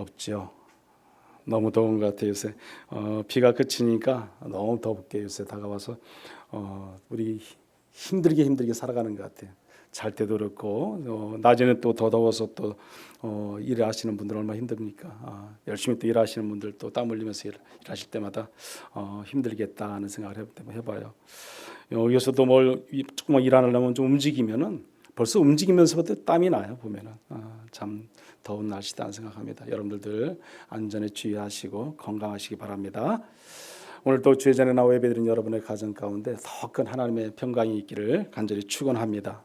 덥죠. 너무 더운 것 같아요 요새. 비가 그치니까 너무 덥게 요새 다가와서 우리 힘들게 살아가는 것 같아요. 잘 때도 그렇고 낮에는 또 더 더워서 또 일하시는 분들 얼마나 힘듭니까? 열심히 또 일하시는 분들 또 땀 흘리면서 일하실 때마다 힘들겠다는 생각을 해봐요. 여기서도 뭘 조금만 일하려면 좀 움직이면은 벌써 움직이면서부터 땀이 나요 보면은. 참 더운 날씨다 생각합니다. 여러분들 안전에 주의하시고 건강하시기 바랍니다. 오늘 또 주의 전에 나와 예배드린 여러분의 가정 가운데 더 큰 하나님의 평강이 있기를 간절히 축원합니다.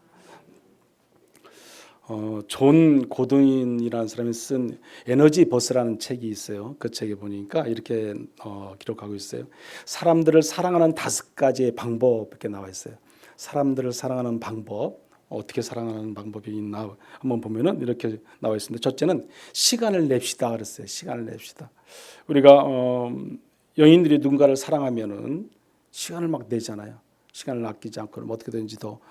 존 고든이라는 사람이 쓴 에너지 버스라는 책이 있어요. 그 책에 보니까 이렇게 기록하고 있어요. 사람들을 사랑하는 5가지의 방법 이렇게 나와 있어요. 사람들을 사랑하는 방법, 어떻게 사랑하는 방법이 있나 한번 보면은 이렇게 나와 있습니다. 첫째는 시간을 냅시다 그랬어요. 시간을 냅시다. 우리가 영인들이 누군가를 사랑하면은 시간을 막 내잖아요. 시간을 아끼지 않고 어떻게든지 더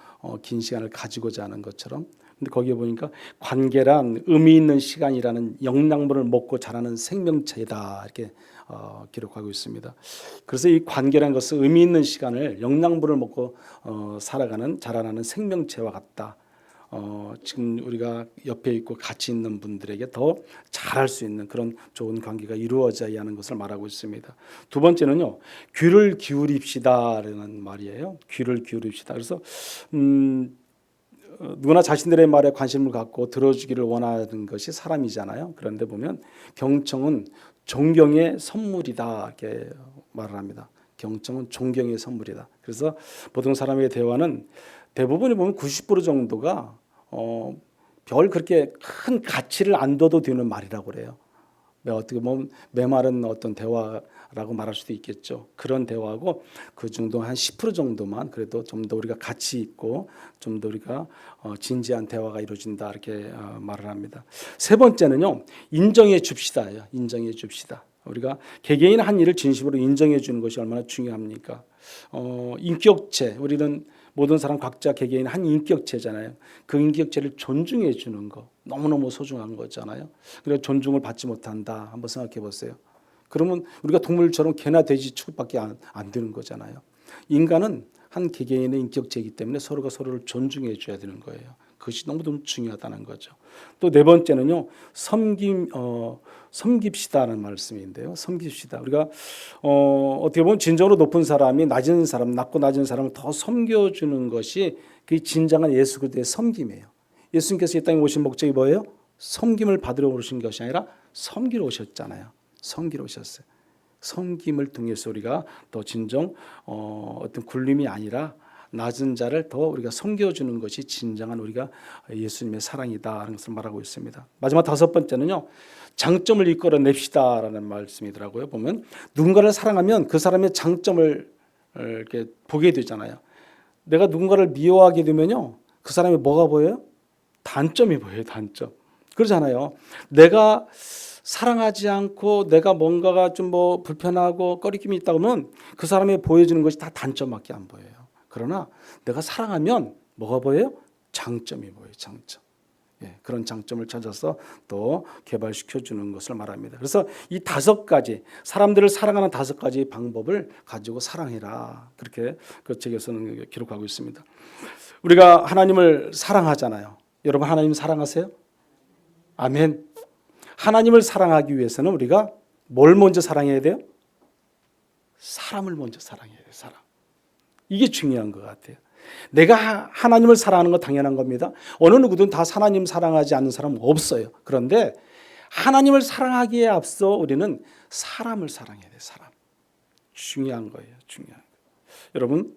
긴 시간을 가지고자 하는 것처럼. 근데 거기에 보니까 관계란 의미 있는 시간이라는 영양분을 먹고 자라는 생명체다 이렇게 기록하고 있습니다. 그래서 이 관계라는 것은 의미 있는 시간을 영양분을 먹고 자라나는 생명체와 같다. 지금 우리가 옆에 있고 같이 있는 분들에게 더 잘할 수 있는 그런 좋은 관계가 이루어져야 하는 것을 말하고 있습니다. 두 번째는요, 귀를 기울입시다라는 말이에요. 귀를 기울입시다. 그래서 누구나 자신들의 말에 관심을 갖고 들어주기를 원하는 것이 사람이잖아요. 그런데 보면 경청은 존경의 선물이다 이렇게 말을 합니다. 경청은 존경의 선물이다. 그래서 보통 사람의 대화는 대부분이 보면 90% 정도가 별 그렇게 큰 가치를 안 둬도 되는 말이라고 그래요. 어떻게 보면 메마른 어떤 대화라고 말할 수도 있겠죠. 그런 대화하고 그 정도 한 10% 정도만 그래도 좀 더 우리가 가치 있고 좀 더 우리가 진지한 대화가 이루어진다 이렇게 말을 합니다. 세 번째는요, 인정해 줍시다예요. 인정해 줍시다. 우리가 개개인 한 일을 진심으로 인정해 주는 것이 얼마나 중요합니까? 인격체, 우리는 모든 사람 각자 개개인 한 인격체잖아요. 그 인격체를 존중해 주는 거 너무너무 소중한 거잖아요. 그래서 존중을 받지 못한다. 한번 생각해 보세요. 그러면 우리가 동물처럼 개나 돼지 취급밖에 안 되는 거잖아요. 인간은 한 개개인의 인격체이기 때문에 서로가 서로를 존중해 줘야 되는 거예요. 그것이 너무너무 중요하다는 거죠. 또 네 번째는요, 섬깁시다는 말씀인데요. 섬깁시다. 우리가 어떻게 보면 진정으로 높은 사람이 낮고 낮은 사람을 더 섬겨주는 것이 그 진정한 예수 그리스도의 섬김이에요. 예수님께서 이 땅에 오신 목적이 뭐예요? 섬김을 받으러 오신 것이 아니라 섬기러 오셨잖아요. 섬기러 오셨어요. 섬김을 통해서 우리가 더 진정 어떤 굴림이 아니라 낮은 자를 더 우리가 섬겨주는 것이 진정한 우리가 예수님의 사랑이다라는 것을 말하고 있습니다. 마지막 5번째는요, 장점을 이끌어냅시다라는 말씀이더라고요. 보면 누군가를 사랑하면 그 사람의 장점을 이렇게 보게 되잖아요. 내가 누군가를 미워하게 되면요, 그 사람이 뭐가 보여요? 단점이 보여요. 단점. 그러잖아요. 내가 사랑하지 않고 내가 뭔가가 좀 불편하고 꺼리낌이 있다 그러면 그 사람이 보여주는 것이 다 단점밖에 안 보여요. 그러나 내가 사랑하면 뭐가 보여요? 장점이 보여요. 장점. 그런 장점을 찾아서 또 개발시켜 주는 것을 말합니다. 그래서 이 5가지 사람들을 사랑하는 5가지 방법을 가지고 사랑해라. 그렇게 그 책에서는 기록하고 있습니다. 우리가 하나님을 사랑하잖아요. 여러분 하나님 사랑하세요? 아멘. 하나님을 사랑하기 위해서는 우리가 뭘 먼저 사랑해야 돼요? 사람을 먼저 사랑해야 돼요. 사람. 이게 중요한 것 같아요. 내가 하나님을 사랑하는 건 당연한 겁니다. 어느 누구든 다 하나님 사랑하지 않는 사람은 없어요. 그런데 하나님을 사랑하기에 앞서 우리는 사람을 사랑해야 돼요. 사람. 중요한 거예요. 중요한 거예요. 여러분,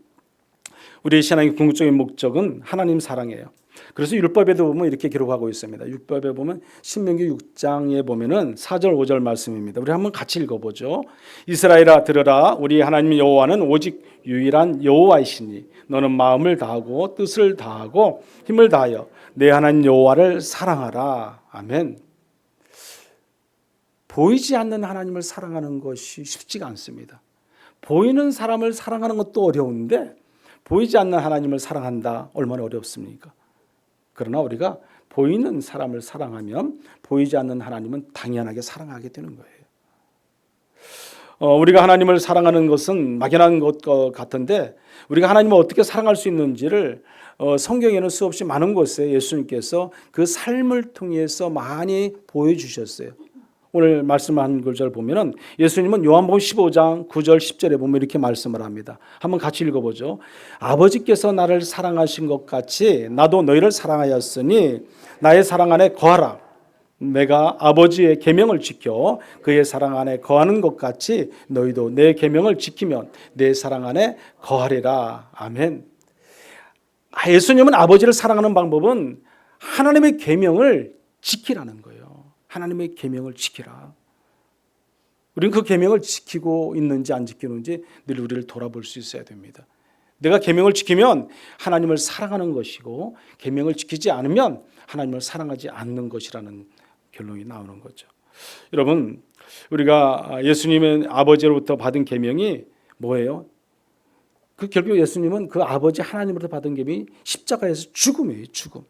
우리의 신앙의 궁극적인 목적은 하나님 사랑이에요. 그래서 율법에도 보면 이렇게 기록하고 있습니다. 율법에 보면 신명기 6장에 보면은 4절 5절 말씀입니다. 우리 한번 같이 읽어보죠. 이스라엘아 들으라, 우리 하나님 여호와는 오직 유일한 여호와이시니 너는 마음을 다하고 뜻을 다하고 힘을 다하여 내 하나님 여호와를 사랑하라. 아멘. 보이지 않는 하나님을 사랑하는 것이 쉽지가 않습니다. 보이는 사람을 사랑하는 것도 어려운데 보이지 않는 하나님을 사랑한다 얼마나 어렵습니까? 그러나 우리가 보이는 사람을 사랑하면 보이지 않는 하나님은 당연하게 사랑하게 되는 거예요. 우리가 하나님을 사랑하는 것은 막연한 것 같은데 우리가 하나님을 어떻게 사랑할 수 있는지를 성경에는 수없이 많은 곳에 예수님께서 그 삶을 통해서 많이 보여주셨어요. 오늘 말씀한 구절 보면은 예수님은 요한복음 15장 9절 10절에 보면 이렇게 말씀을 합니다. 한번 같이 읽어보죠. 아버지께서 나를 사랑하신 것 같이 나도 너희를 사랑하였으니 나의 사랑 안에 거하라. 내가 아버지의 계명을 지켜 그의 사랑 안에 거하는 것 같이 너희도 내 계명을 지키면 내 사랑 안에 거하리라. 아멘. 예수님은 아버지를 사랑하는 방법은 하나님의 계명을 지키라는 거예요. 하나님의 계명을 지키라. 우리는 그 계명을 지키고 있는지 안 지키는지 늘 우리를 돌아볼 수 있어야 됩니다. 내가 계명을 지키면 하나님을 사랑하는 것이고 계명을 지키지 않으면 하나님을 사랑하지 않는 것이라는 결론이 나오는 거죠. 여러분, 우리가 예수님의 아버지로부터 받은 계명이 뭐예요? 결국 예수님은 그 아버지 하나님으로부터 받은 계명이 십자가에서 죽음이에요. 죽음.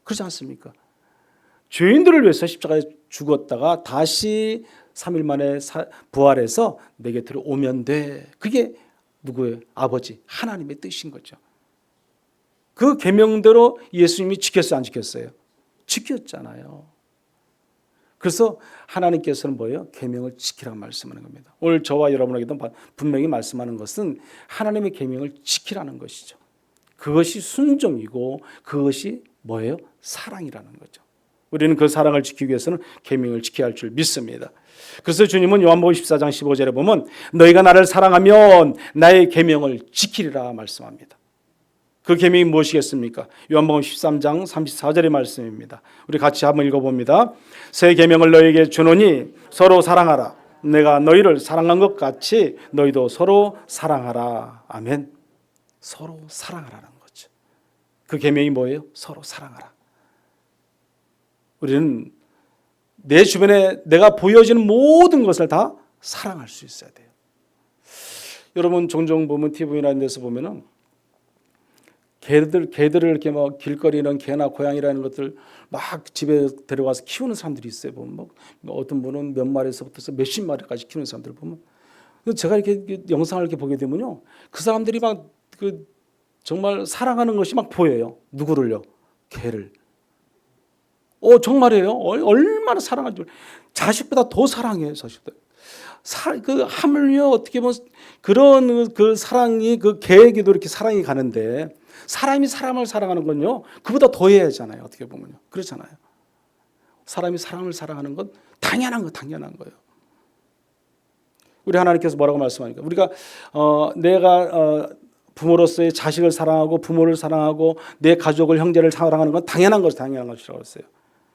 그렇지 않습니까? 죄인들을 위해서 십자가에 죽었다가 다시 3일 만에 부활해서 내 곁으로 오면 돼. 그게 누구예요? 아버지 하나님의 뜻인 거죠. 그 계명대로 예수님이 지켰어요? 안 지켰어요? 지켰잖아요. 그래서 하나님께서는 뭐예요? 계명을 지키라고 말씀하는 겁니다. 오늘 저와 여러분에게도 분명히 말씀하는 것은 하나님의 계명을 지키라는 것이죠. 그것이 순종이고 그것이 뭐예요? 사랑이라는 거죠. 우리는 그 사랑을 지키기 위해서는 계명을 지켜야 할 줄 믿습니다. 그래서 주님은 요한복음 14장 15절에 보면 너희가 나를 사랑하면 나의 계명을 지키리라 말씀합니다. 그 계명이 무엇이겠습니까? 요한복음 13장 34절의 말씀입니다. 우리 같이 한번 읽어봅니다. 새 계명을 너희에게 주노니 서로 사랑하라. 내가 너희를 사랑한 것 같이 너희도 서로 사랑하라. 아멘. 서로 사랑하라는 거죠. 그 계명이 뭐예요? 서로 사랑하라. 우리는 내 주변에 내가 보여지는 모든 것을 다 사랑할 수 있어야 돼요. 여러분 종종 보면 TV나 이런 데서 보면은 개들을 이렇게 막 길거리는 개나 고양이라는 것들 막 집에 데려가서 키우는 사람들이 있어요. 보면 막 어떤 분은 몇 마리에서부터 몇십 마리까지 키우는 사람들 보면 제가 이렇게 영상을 이렇게 보게 되면요, 그 사람들이 막 그 정말 사랑하는 것이 막 보여요. 누구를요? 개를. 정말이에요. 얼마나 사랑하는지. 자식보다 더 사랑해요, 자식보다. 하물며 어떻게 보면 그런 그 사랑이 그 개에게도 이렇게 사랑이 가는데 사람이 사람을 사랑하는 건요, 그보다 더 해야 하잖아요. 어떻게 보면요. 그렇잖아요. 사람이 사람을 사랑하는 건 당연한 거예요. 우리 하나님께서 뭐라고 말씀하니까 우리가 내가 부모로서의 자식을 사랑하고 부모를 사랑하고 내 가족을 형제를 사랑하는 건 당연한 것이라고 했어요.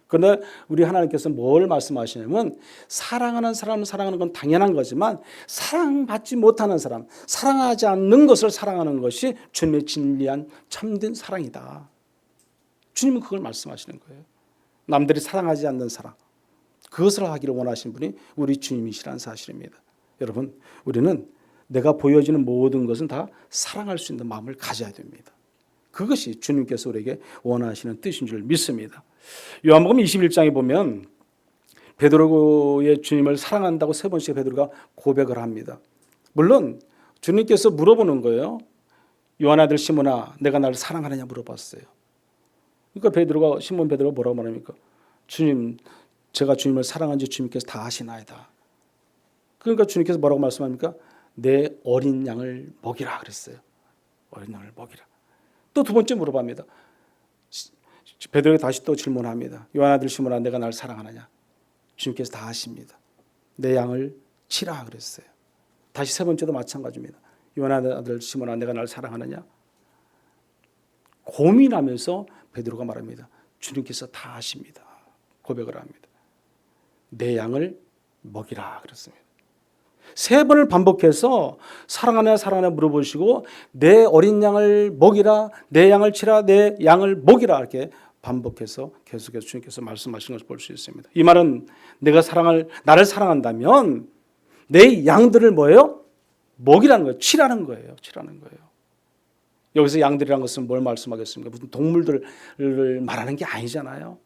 그런데 우리 하나님께서 뭘 말씀하시냐면 사랑하는 사람을 사랑하는 건 당연한 거지만 사랑받지 못하는 사람, 사랑하지 않는 것을 사랑하는 것이 주님의 진리한 참된 사랑이다. 주님은 그걸 말씀하시는 거예요. 남들이 사랑하지 않는 사랑, 그것을 하기를 원하시는 분이 우리 주님이시라는 사실입니다. 여러분, 우리는 내가 보여지는 모든 것은 다 사랑할 수 있는 마음을 가져야 됩니다. 그것이 주님께서 우리에게 원하시는 뜻인 줄 믿습니다. 요한복음 21장에 보면 베드로의 주님을 사랑한다고 세 번씩 베드로가 고백을 합니다. 물론 주님께서 물어보는 거예요. 요한 아들 시몬아, 내가 나를 사랑하느냐 물어봤어요. 그러니까 시몬 베드로가 뭐라고 말합니까? 주님, 제가 주님을 사랑한지 주님께서 다 아시나이다. 그러니까 주님께서 뭐라고 말씀합니까? 내 어린 양을 먹이라 그랬어요. 어린 양을 먹이라. 또 두 번째 물어봅니다. 베드로가 다시 또 질문합니다. 요한 아들 시몬아, 내가 나를 사랑하느냐? 주님께서 다 아십니다. 내 양을 치라 그랬어요. 다시 세 번째도 마찬가지입니다. 요한 아들 시몬아, 내가 나를 사랑하느냐? 고민하면서 베드로가 말합니다. 주님께서 다 아십니다. 고백을 합니다. 내 양을 먹이라 그랬습니다. 세 번을 반복해서 사랑하냐 사랑하냐 물어보시고 내 어린 양을 먹이라, 내 양을 치라, 내 양을 먹이라 이렇게 반복해서 계속해서 주님께서 말씀하신 것을 볼 수 있습니다. 이 말은 나를 사랑한다면 내 양들을 뭐예요? 먹이라는 거예요. 치라는 거예요. 여기서 양들이라는 것은 뭘 말씀하겠습니까? 무슨 동물들을 말하는 게 아니잖아요.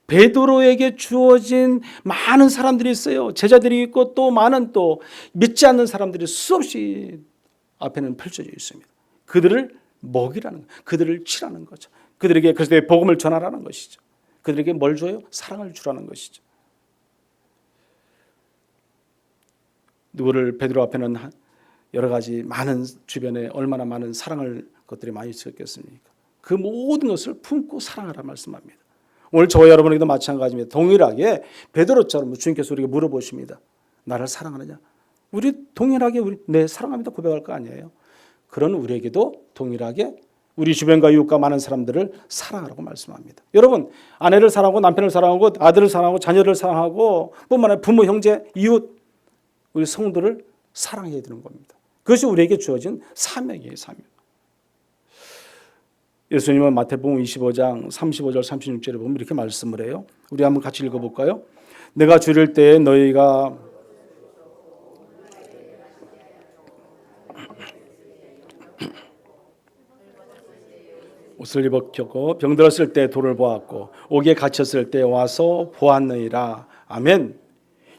베드로에게 주어진 많은 사람들이 있어요. 제자들이 있고 또 많은 또 믿지 않는 사람들이 수없이 앞에는 펼쳐져 있습니다. 그들을 먹이라는 거예요. 그들을 치라는 거죠. 그들에게 그리스도의 복음을 전하라는 것이죠. 그들에게 뭘 줘요? 사랑을 주라는 것이죠. 누구를 베드로 앞에는 여러 가지 많은 주변에 얼마나 많은 사랑할 것들이 많이 있었겠습니까? 그 모든 것을 품고 사랑하라 말씀합니다. 오늘 저와 여러분에게도 마찬가지입니다. 동일하게 베드로처럼 주님께서 우리에게 물어보십니다. 나를 사랑하느냐? 우리 동일하게 네 사랑합니다 고백할 거 아니에요. 그런 우리에게도 동일하게 우리 주변과 이웃과 많은 사람들을 사랑하라고 말씀합니다. 여러분 아내를 사랑하고 남편을 사랑하고 아들을 사랑하고 자녀를 사랑하고 뿐만 아니라 부모, 형제, 이웃 우리 성도를 사랑해야 되는 겁니다. 그것이 우리에게 주어진 사명이에요. 사명. 예수님은 마태복음 25장 35절 36절에 보면 이렇게 말씀을 해요. 우리 한번 같이 읽어볼까요? 내가 줄일 때에 너희가 옷을 입었고 병들었을 때 돌을 보았고 옥에 갇혔을 때 와서 보았느니라. 아멘.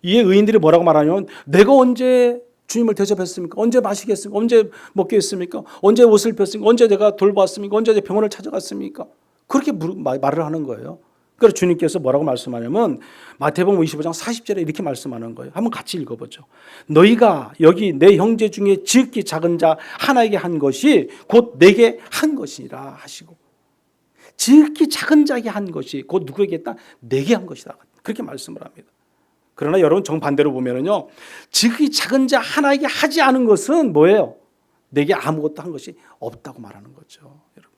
이에 의인들이 뭐라고 말하냐면 내가 언제 주님을 대접했습니까? 언제 마시겠습니까? 언제 먹겠습니까? 언제 옷을 입혔습니까? 언제 내가 돌보았습니까? 언제 병원을 찾아갔습니까? 그렇게 말을 하는 거예요. 그래서 주님께서 뭐라고 말씀하냐면 마태복음 25장 40절에 이렇게 말씀하는 거예요. 한번 같이 읽어보죠. 너희가 여기 내 형제 중에 지극히 작은 자 하나에게 한 것이 곧 내게 한 것이라 하시고 지극히 작은 자에게 한 것이 곧 누구에게 했다? 내게 한 것이다. 그렇게 말씀을 합니다. 그러나 여러분 정반대로 보면은요, 지극히 작은 자 하나에게 하지 않은 것은 뭐예요? 내게 아무것도 한 것이 없다고 말하는 거죠. 여러분.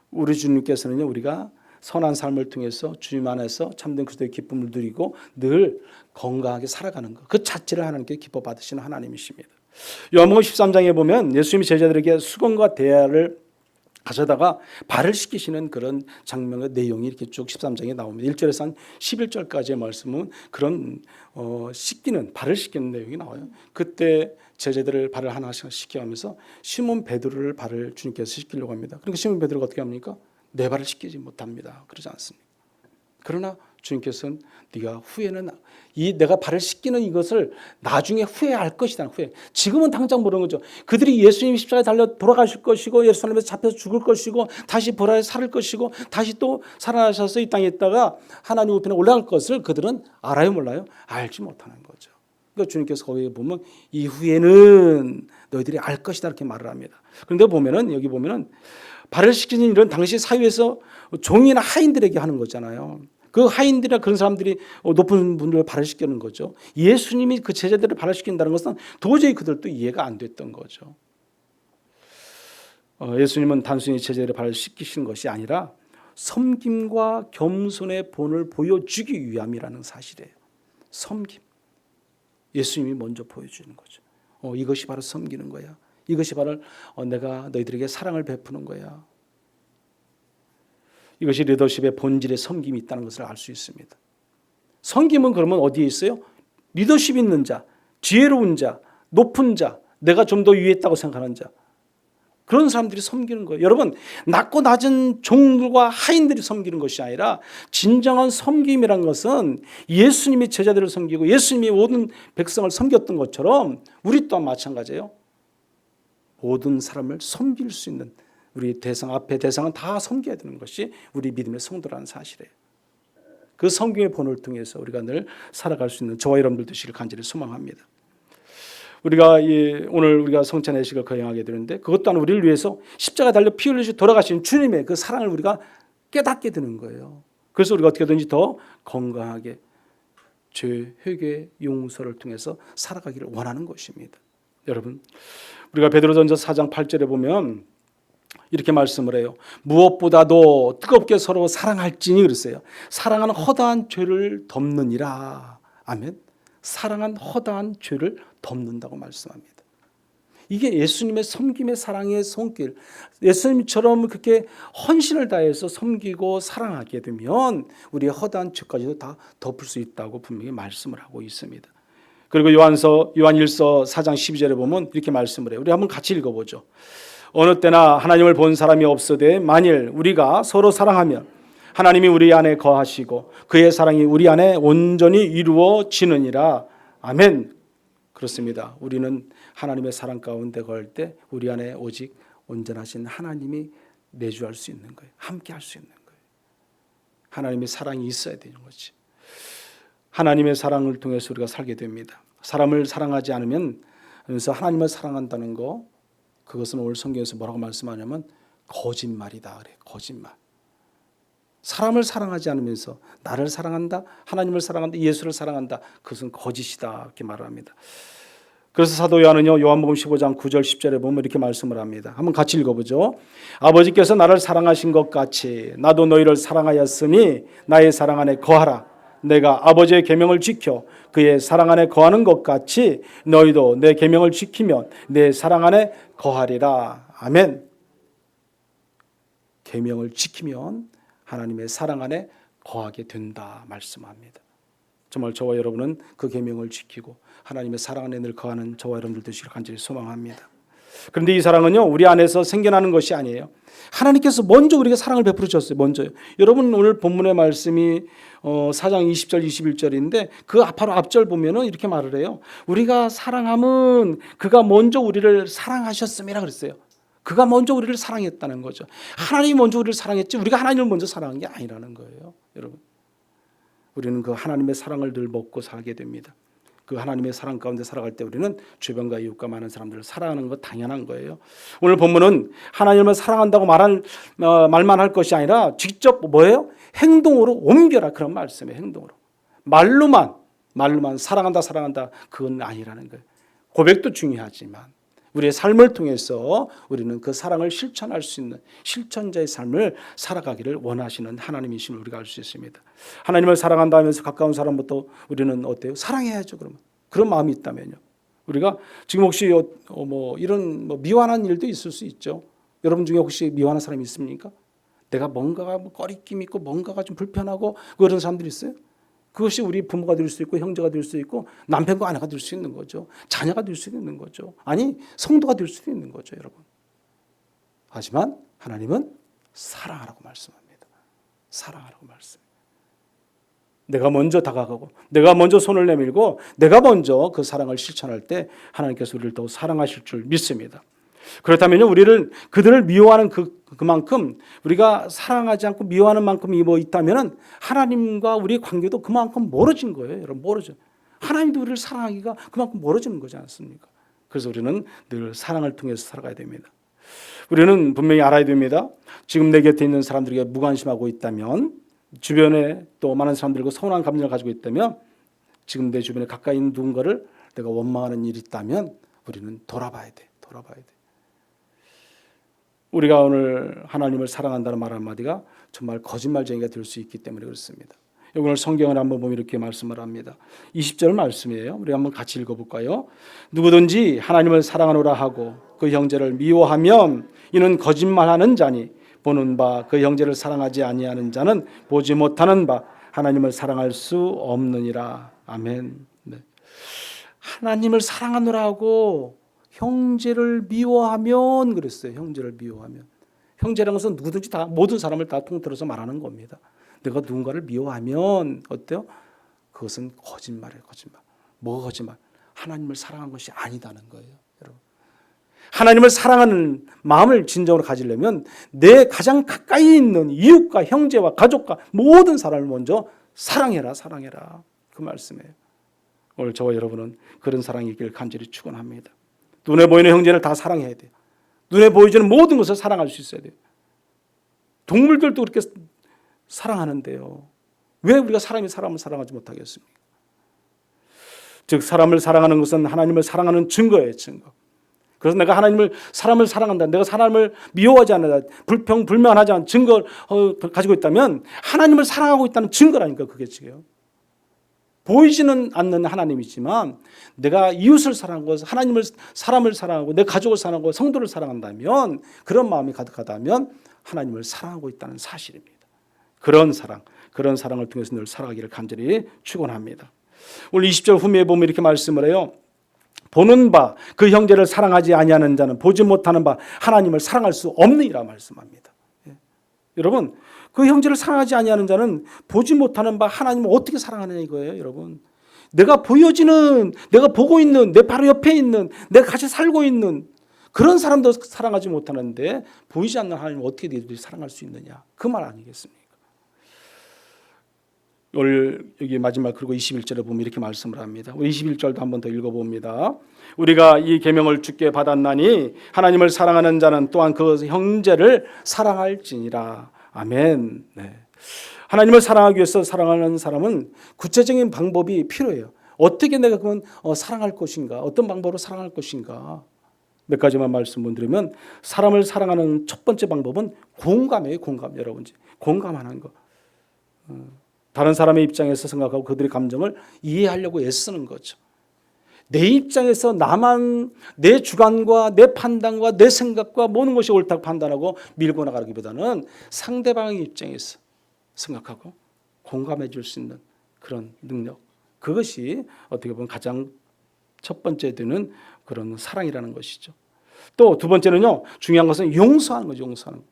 우리 주님께서는요, 우리가 선한 삶을 통해서 주님 안에서 참된 그리스도의 기쁨을 누리고 늘 건강하게 살아가는 것, 그 자체를 하나님께 기뻐 받으시는 하나님이십니다. 요한복음 13장에 보면 예수님이 제자들에게 수건과 대야를 가져다가 발을 씻기시는 그런 장면의 내용이 이렇게 쭉 13장에 나옵니다. 1절에서 한 11절까지의 말씀은 그런 씻기는 발을 씻기는 내용이 나와요. 그때 제자들을 발을 하나씩 씻겨가면서 시몬 베드로를 발을 주님께서 씻기려고 합니다. 그러니까 시몬 베드로가 어떻게 합니까? 내 발을 씻기지 못합니다. 그러지 않습니까? 그러나 주님께서는 네가 후에는 이 내가 발을 씻기는 이것을 나중에 후회할 것이다. 후회. 지금은 당장 모르는 거죠. 그들이 예수님이 십자가에 달려 돌아가실 것이고 예루살렘에서 잡혀서 죽을 것이고 다시 부활해 살을 것이고 다시 또 살아나셔서 이 땅에 있다가 하나님 우편에 올라갈 것을 그들은 알아요 몰라요? 알지 못하는 거죠. 그러니까 주님께서 거기에 보면 이후에는 너희들이 알 것이다 이렇게 말을 합니다. 그런데 보면은 여기 보면은 발을 씻기는 일은 당시 사회에서 종이나 하인들에게 하는 거잖아요. 그 하인들이나 그런 사람들이 높은 분들을 발을 씻기는 거죠. 예수님이 그 제자들을 발을 씻긴다는 것은 도저히 그들도 이해가 안 됐던 거죠. 예수님은 단순히 제자들의 발을 씻기시는 것이 아니라 섬김과 겸손의 본을 보여주기 위함이라는 사실이에요. 섬김. 예수님이 먼저 보여주는 거죠. 이것이 바로 섬기는 거야. 이것이 바로 내가 너희들에게 사랑을 베푸는 거야. 이것이 리더십의 본질의 섬김이 있다는 것을 알 수 있습니다. 섬김은 그러면 어디에 있어요? 리더십 있는 자, 지혜로운 자, 높은 자, 내가 좀 더 위에 있다고 생각하는 자. 그런 사람들이 섬기는 거예요. 여러분, 낮고 낮은 종들과 하인들이 섬기는 것이 아니라 진정한 섬김이란 것은 예수님이 제자들을 섬기고 예수님이 모든 백성을 섬겼던 것처럼 우리 또한 마찬가지예요. 모든 사람을 섬길 수 있는 우리 대상 앞에 대상은 다 섬겨야 되는 것이 우리 믿음의 성도라는 사실이에요. 그 섬김의 본을 통해서 우리가 늘 살아갈 수 있는 저와 여러분들 되시길 간절히 소망합니다. 우리가 오늘 우리가 성찬 예식을 거행하게 되는데 그것 또한 우리를 위해서 십자가 달려 피 흘리시 돌아가신 주님의 그 사랑을 우리가 깨닫게 되는 거예요. 그래서 우리가 어떻게든지 더 건강하게 죄 회개 용서를 통해서 살아가기를 원하는 것입니다. 여러분, 우리가 베드로전서 4장 8절에 보면 이렇게 말씀을 해요. 무엇보다도 뜨겁게 서로 사랑할지니 그랬어요. 사랑은 허다한 죄를 덮느니라. 아멘. 사랑은 허다한 죄를 덮는다고 말씀합니다. 이게 예수님의 섬김의 사랑의 손길. 예수님처럼 그렇게 헌신을 다해서 섬기고 사랑하게 되면 우리의 허다한 죄까지도 다 덮을 수 있다고 분명히 말씀을 하고 있습니다. 그리고 요한 1서 4장 12절에 보면 이렇게 말씀을 해요. 우리 한번 같이 읽어보죠. 어느 때나 하나님을 본 사람이 없으되 만일 우리가 서로 사랑하면 하나님이 우리 안에 거하시고 그의 사랑이 우리 안에 온전히 이루어지느니라. 아멘. 그렇습니다. 우리는 하나님의 사랑 가운데 거할 때 우리 안에 오직 온전하신 하나님이 내주할 수 있는 거예요. 함께 할 수 있는 거예요. 하나님의 사랑이 있어야 되는 거지. 하나님의 사랑을 통해서 우리가 살게 됩니다. 사람을 사랑하지 않으면, 그래서 하나님을 사랑한다는 거, 그것은 오늘 성경에서 뭐라고 말씀하냐면 거짓말이다 그래. 거짓말. 사람을 사랑하지 않으면서 나를 사랑한다, 하나님을 사랑한다, 예수를 사랑한다, 그것은 거짓이다 이렇게 말을 합니다. 그래서 사도 요한은요, 요한복음 15장 9절 10절에 보면 이렇게 말씀을 합니다. 한번 같이 읽어보죠. 아버지께서 나를 사랑하신 것 같이 나도 너희를 사랑하였으니 나의 사랑 안에 거하라. 내가 아버지의 계명을 지켜 그의 사랑 안에 거하는 것 같이 너희도 내 계명을 지키면 내 사랑 안에 거하리라. 아멘. 계명을 지키면 하나님의 사랑 안에 거하게 된다 말씀합니다. 정말 저와 여러분은 그 계명을 지키고 하나님의 사랑 안에 늘 거하는 저와 여러분들 되시기를 간절히 소망합니다. 그런데 이 사랑은요, 우리 안에서 생겨나는 것이 아니에요. 하나님께서 먼저 우리에게 사랑을 베풀어 주셨어요. 먼저요. 여러분 오늘 본문의 말씀이 4장 20절 21절인데 그 바로 앞절 보면은 이렇게 말을 해요. 우리가 사랑함은 그가 먼저 우리를 사랑하셨음이라 그랬어요. 그가 먼저 우리를 사랑했다는 거죠. 하나님이 먼저 우리를 사랑했지 우리가 하나님을 먼저 사랑한 게 아니라는 거예요. 여러분, 우리는 그 하나님의 사랑을 늘 먹고 살게 됩니다. 그 하나님의 사랑 가운데 살아갈 때 우리는 주변과 이웃과 많은 사람들을 사랑하는 것 당연한 거예요. 오늘 본문은 하나님을 사랑한다고 말만 할 것이 아니라 직접 뭐예요? 행동으로 옮겨라 그런 말씀이에요. 행동으로. 말로만 사랑한다 그건 아니라는 거예요. 고백도 중요하지만 우리의 삶을 통해서 우리는 그 사랑을 실천할 수 있는 실천자의 삶을 살아가기를 원하시는 하나님이심을 우리가 알 수 있습니다. 하나님을 사랑한다 하면서 가까운 사람부터 우리는 어때요? 사랑해야죠. 그러면 그런 마음이 있다면요. 우리가 지금 혹시 이런 미워하는 일도 있을 수 있죠. 여러분 중에 혹시 미워하는 사람이 있습니까? 내가 뭔가가 꺼리낌 있고 뭔가가 좀 불편하고 그런 사람들이 있어요. 그것이 우리 부모가 될 수 있고 형제가 될 수 있고 남편과 아내가 될 수 있는 거죠. 자녀가 될 수 있는 거죠. 아니 성도가 될 수도 있는 거죠, 여러분. 하지만 하나님은 사랑하라고 말씀합니다. 사랑하라고 말씀. 내가 먼저 다가가고 내가 먼저 손을 내밀고 내가 먼저 그 사랑을 실천할 때 하나님께서 우리를 더 사랑하실 줄 믿습니다. 그렇다면요, 그들을 미워하는 그만큼 우리가 사랑하지 않고 미워하는 만큼이 있다면은 하나님과 우리의 관계도 그만큼 멀어진 거예요, 여러분. 멀어져. 하나님도 우리를 사랑하기가 그만큼 멀어지는 거지 않습니까? 그래서 우리는 늘 사랑을 통해서 살아가야 됩니다. 우리는 분명히 알아야 됩니다. 지금 내 곁에 있는 사람들에게 무관심하고 있다면, 주변에 또 많은 사람들과 서운한 감정을 가지고 있다면, 지금 내 주변에 가까이 있는 누군가를 내가 원망하는 일이 있다면 우리는 돌아봐야 돼. 우리가 오늘 하나님을 사랑한다는 말 한마디가 정말 거짓말쟁이가 될 수 있기 때문에 그렇습니다. 오늘 성경을 한번 보면 이렇게 말씀을 합니다. 20절 말씀이에요. 우리 한번 같이 읽어볼까요? 누구든지 하나님을 사랑하노라 하고 그 형제를 미워하면 이는 거짓말하는 자니 보는 바 그 형제를 사랑하지 아니하는 자는 보지 못하는 바 하나님을 사랑할 수 없느니라. 아멘. 네. 하나님을 사랑하노라 하고 형제를 미워하면 그랬어요. 형제를 미워하면. 형제라는 것은 누구든지 다 모든 사람을 다 통틀어서 말하는 겁니다. 내가 누군가를 미워하면 어때요? 그것은 거짓말이에요. 거짓말. 뭐가 거짓말? 하나님을 사랑한 것이 아니다는 거예요. 여러분. 하나님을 사랑하는 마음을 진정으로 가지려면 내 가장 가까이 있는 이웃과 형제와 가족과 모든 사람을 먼저 사랑해라. 그 말씀이에요. 오늘 저와 여러분은 그런 사랑이 있기를 간절히 축원합니다. 눈에 보이는 형제를 다 사랑해야 돼요. 눈에 보이지는 모든 것을 사랑할 수 있어야 돼요. 동물들도 그렇게 사랑하는데요. 왜 우리가 사람이 사람을 사랑하지 못하겠습니까? 즉 사람을 사랑하는 것은 하나님을 사랑하는 증거예요. 증거. 그래서 내가 사람을 사랑한다. 내가 사람을 미워하지 않는다. 불평불만하지 않는 증거를 가지고 있다면 하나님을 사랑하고 있다는 증거라니까 그게 지금. 보이지는 않는 하나님이지만 내가 이웃을 사랑하고 사람을 사랑하고 내 가족을 사랑하고 성도를 사랑한다면 그런 마음이 가득하다면 하나님을 사랑하고 있다는 사실입니다. 그런 사랑을 통해서 늘 살아가기를 간절히 축원합니다. 오늘 20절 후미에 보면 이렇게 말씀을 해요. 보는 바 그 형제를 사랑하지 아니하는 자는 보지 못하는 바 하나님을 사랑할 수 없느니라 말씀합니다. 여러분, 그 형제를 사랑하지 아니하는 자는 보지 못하는 바 하나님을 어떻게 사랑하느냐 이거예요, 여러분. 내가 보여지는, 내가 보고 있는, 내 바로 옆에 있는, 내가 같이 살고 있는 그런 사람도 사랑하지 못하는데 보이지 않는 하나님을 어떻게 너희들이 사랑할 수 있느냐, 그 말 아니겠습니까? 오늘 여기 마지막 그리고 21절에 보면 이렇게 말씀을 합니다. 우리 21절도 한 번 더 읽어봅니다. 우리가 이 계명을 주께 받았나니 하나님을 사랑하는 자는 또한 그 형제를 사랑할지니라. 아멘. 네. 하나님을 사랑하기 위해서 사랑하는 사람은 구체적인 방법이 필요해요. 어떻게 내가 그러면 사랑할 것인가? 어떤 방법으로 사랑할 것인가? 몇 가지만 말씀드리면 사람을 사랑하는 첫 번째 방법은 공감이에요. 공감. 여러분, 공감하는 거. 다른 사람의 입장에서 생각하고 그들의 감정을 이해하려고 애쓰는 거죠. 내 입장에서 나만 내 주관과 내 판단과 내 생각과 모든 것이 옳다고 판단하고 밀고 나가기보다는 상대방의 입장에서 생각하고 공감해 줄 수 있는 그런 능력, 그것이 어떻게 보면 가장 첫 번째 되는 그런 사랑이라는 것이죠. 또 두 번째는요, 중요한 것은 용서하는 거죠. 용서하는 거.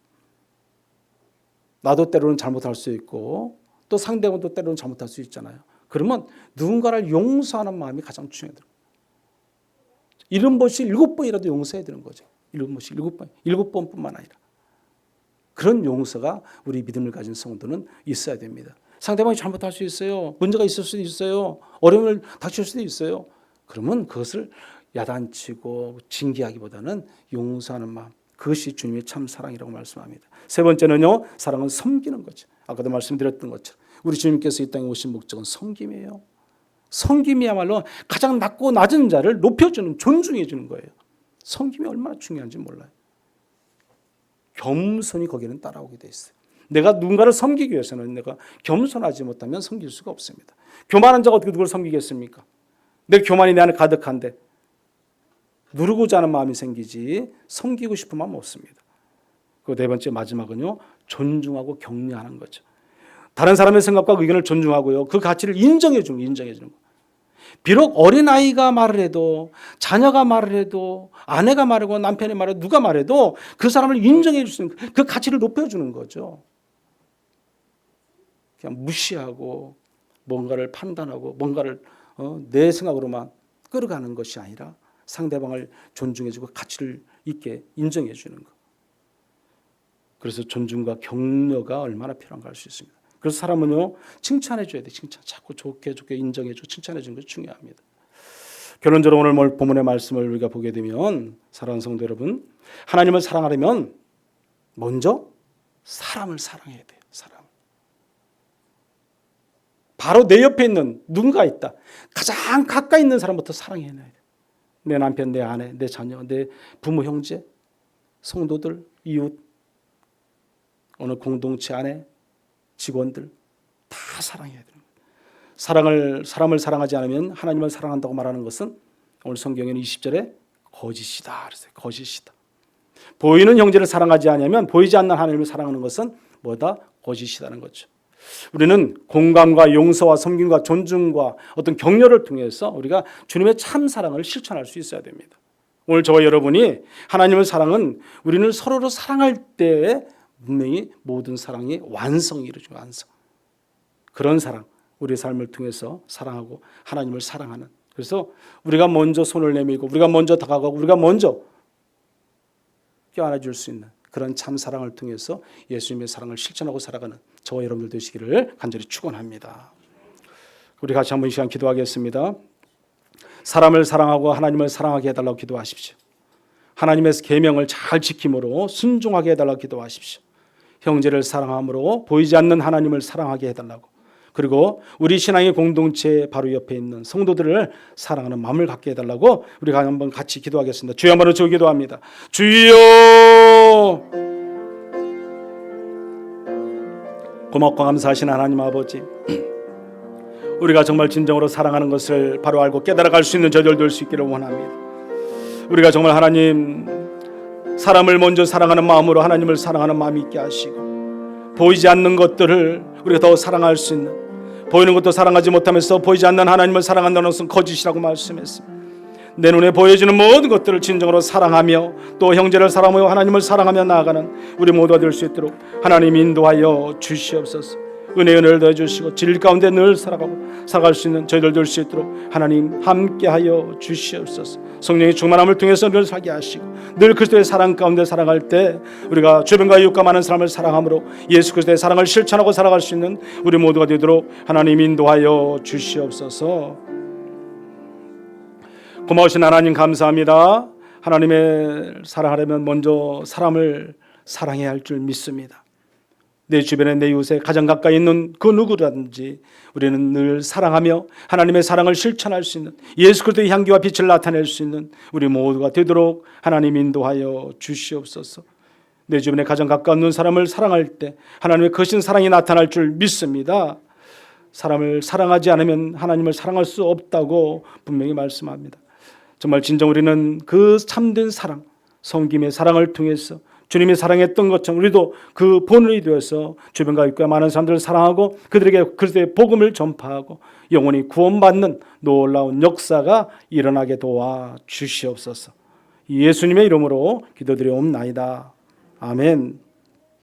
나도 때로는 잘못할 수 있고 또 상대방도 때로는 잘못할 수 있잖아요. 그러면 누군가를 용서하는 마음이 가장 중요해요. 7번씩 7번이라도 용서해야 되는 거죠. 7번씩 7번, 7번뿐만 아니라. 그런 용서가 우리 믿음을 가진 성도는 있어야 됩니다. 상대방이 잘못할 수 있어요. 문제가 있을 수도 있어요. 어려움을 닥칠 수도 있어요. 그러면 그것을 야단치고 징계하기보다는 용서하는 마음, 그것이 주님의 참 사랑이라고 말씀합니다. 세 번째는요, 사랑은 섬기는 거죠. 아까도 말씀드렸던 것처럼 우리 주님께서 이 땅에 오신 목적은 섬김이에요. 섬김이야말로 가장 낮고 낮은 자를 높여주는, 존중해 주는 거예요. 섬김이 얼마나 중요한지 몰라요. 겸손이 거기는 따라오게 돼 있어요. 내가 누군가를 섬기기 위해서는 내가 겸손하지 못하면 섬길 수가 없습니다. 교만한 자가 어떻게 누구를 섬기겠습니까? 내 교만이 내 안에 가득한데 누르고자 하는 마음이 생기지 섬기고 싶은 마음은 없습니다. 그 네 번째 마지막은요, 존중하고 격려하는 거죠. 다른 사람의 생각과 의견을 존중하고요, 그 가치를 인정해 주는 거. 비록 어린아이가 말을 해도, 자녀가 말을 해도, 아내가 말하고 남편이 말해도, 누가 말해도 그 사람을 인정해 줄 수 있는 그 가치를 높여주는 거죠. 그냥 무시하고 뭔가를 판단하고 뭔가를 내 생각으로만 끌어가는 것이 아니라 상대방을 존중해 주고 가치를 있게 인정해 주는 것. 그래서 존중과 격려가 얼마나 필요한가 알 수 있습니다. 그래서 사람은요, 칭찬해 줘야 돼. 칭찬. 자꾸 좋게 칭찬해 주는 것이 중요합니다. 결론적으로 오늘 본문의 말씀을 우리가 보게 되면, 사랑하는 성도 여러분, 하나님을 사랑하려면 먼저 사람을 사랑해야 돼요. 사람. 바로 내 옆에 있는 누군가 있다. 가장 가까이 있는 사람부터 사랑해야 돼요. 내 남편, 내 아내, 내 자녀, 내 부모, 형제, 성도들, 이웃, 어느 공동체 안에 직원들 다 사랑해야 돼요. 사람을 사랑하지 않으면 하나님을 사랑한다고 말하는 것은 오늘 성경에는 20절에 거짓이다 그랬어요. 거짓이다. 보이는 형제를 사랑하지 않으면 보이지 않는 하나님을 사랑하는 것은 뭐다? 거짓이라는 거죠. 우리는 공감과 용서와 섬김과 존중과 어떤 격려를 통해서 우리가 주님의 참 사랑을 실천할 수 있어야 됩니다. 오늘 저와 여러분이 하나님의 사랑은 우리는 서로를 사랑할 때에 분명히 모든 사랑이 완성이 이루어지고 완성. 그런 사랑, 우리의 삶을 통해서 사랑하고 하나님을 사랑하는. 그래서 우리가 먼저 손을 내밀고 우리가 먼저 다가가고 우리가 먼저 껴안아줄 수 있는 그런 참 사랑을 통해서 예수님의 사랑을 실천하고 살아가는 저와 여러분들 되시기를 간절히 축원합니다. 우리 같이 한번 이 시간 기도하겠습니다. 사람을 사랑하고 하나님을 사랑하게 해달라고 기도하십시오. 하나님의 계명을 잘 지킴으로 순종하게 해달라고 기도하십시오. 형제를 사랑함으로 보이지 않는 하나님을 사랑하게 해달라고, 그리고 우리 신앙의 공동체 바로 옆에 있는 성도들을 사랑하는 마음을 갖게 해달라고 우리가 한번 같이 기도하겠습니다. 주여 한번 저 기도합니다. 주여, 고맙고 감사하신 하나님 아버지, 우리가 정말 진정으로 사랑하는 것을 바로 알고 깨달아갈 수 있는 저들 될 수 있기를 원합니다. 우리가 정말 하나님, 사람을 먼저 사랑하는 마음으로 하나님을 사랑하는 마음이 있게 하시고, 보이지 않는 것들을 우리가 더 사랑할 수 있는, 보이는 것도 사랑하지 못하면서 보이지 않는 하나님을 사랑한다는 것은 거짓이라고 말씀했습니다. 내 눈에 보여지는 모든 것들을 진정으로 사랑하며 또 형제를 사랑하며 하나님을 사랑하며 나아가는 우리 모두가 될 수 있도록 하나님 인도하여 주시옵소서. 은혜를 더해 주시고 진리 가운데 늘 살아갈 수 있는 저희들 될 수 있도록 하나님 함께하여 주시옵소서. 성령의 충만함을 통해서 늘 살게 하시고 늘 그리스도의 사랑 가운데 살아갈 때 우리가 주변과 이웃과 많은 사람을 사랑함으로 예수 그리스도의 사랑을 실천하고 살아갈 수 있는 우리 모두가 되도록 하나님 인도하여 주시옵소서. 고마우신 하나님 감사합니다. 하나님의 사랑하려면 먼저 사람을 사랑해야 할 줄 믿습니다. 내 주변에 내 이웃에 가장 가까이 있는 그 누구라든지 우리는 늘 사랑하며 하나님의 사랑을 실천할 수 있는 예수 그리스도의 향기와 빛을 나타낼 수 있는 우리 모두가 되도록 하나님 인도하여 주시옵소서. 내 주변에 가장 가까운 사람을 사랑할 때 하나님의 거신 사랑이 나타날 줄 믿습니다. 사람을 사랑하지 않으면 하나님을 사랑할 수 없다고 분명히 말씀합니다. 정말 진정 우리는 그 참된 사랑, 성김의 사랑을 통해서 주님이 사랑했던 것처럼 우리도 그 본원이 되어서 주변과 이웃과 많은 사람들을 사랑하고 그들에게 그리스도의 복음을 전파하고 영원히 구원받는 놀라운 역사가 일어나게 도와 주시옵소서. 예수님의 이름으로 기도드리옵나이다. 아멘.